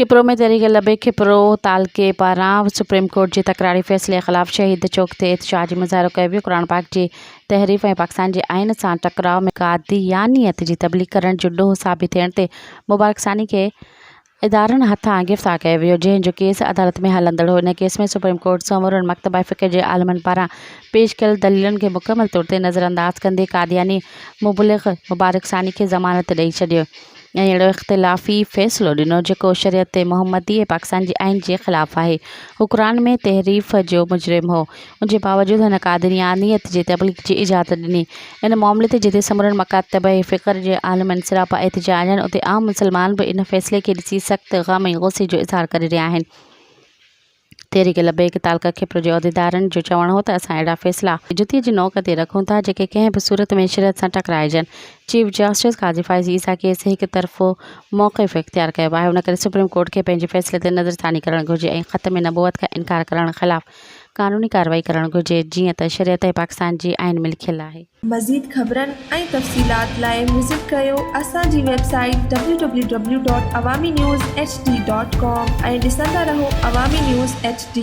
खिपरो में तहरीक लबे खिपरो तालके पारां सुप्रीम कोर्ट जे तकरारी फ़ैसिले ख़िलाफ़ शहीद चौक ते एहतजाजी मुज़ाहिरो कयो वियो। क़ुर पाक जी तहरीफ़ ऐं पाकिस्तान जे आइन सां टकराव में क़ादियानियत जी तबलीग करण जो ॾोह साबित थियण ते मुबारक सानी खे इदारनि हथां गिरफ़्तार कयो वियो, जंहिं जो केस अदालत में हलंदड़ हो। इन केस में सुप्रीम कोर्ट सोमवार मकतब फ़िक़्ह जे आलिमनि पारां पेश कयल दलीलनि खे मुकमल तौर ते नज़रअंदाज कंदे क़ादियानी मुबलिग़ मुबारक सानी खे ज़मानत ॾेई छॾियो ऐं अहिड़ो इख़्तिलाफ़ी फ़ैसिलो ॾिनो जेको शरीयत मुहम्मदी ऐं पाकिस्तान जी आइन जे ख़िलाफ़ आहे। हू क़ुर में तहरीफ़ जो मुजरिम हो, उनजे बावजूदु हुन क़ादियानियत जी तबलीग जी इजाज़त ॾिनी। इन मामले ते जिते समूरनि मकातब फ़िक़्ह जे आलिमनि सिरापा एहतिजाज आहिनि, उते आम मुसलमान बि इन फ़ैसिले खे ॾिसी सख़्त ग़म ऐं ग़ुस्से जो इज़हार करे रहिया आहिनि। तहरीक लबैक तालका खिपरो जे उहिदेदारनि जो चवणु हो त असां अहिड़ा फ़ैसिला जुतीअ जी नोक ते रखूं था जेके कंहिं बि सूरत में शरीयत सां टकराइजनि। चीफ जस्टिस काज़ी फ़ाइज़ ईसा केस हिकु तरफ़ो मौक़िफ़ इख़्तियार कयो आहे। उन करे सुप्रीम कोर्ट खे पंहिंजे फ़ैसिले ते नज़रसानी करणु घुरिजे ऐं ख़त्म नबूवत खां इनकार करण ख़िलाफ़ क़ानूनी कार्रवाई करणु घुरिजे, जीअं त शरीयत ऐं पाकिस्तान जी आइन में लिखियलु आहे। मज़ीद ख़बरनि ऐं तफ़सीलात लाइ विज़िट कयो असांजी वेबसाइट www.awamiNewsHD.com ऐं ॾिसंदा रहो अवामी न्यूज़ HD।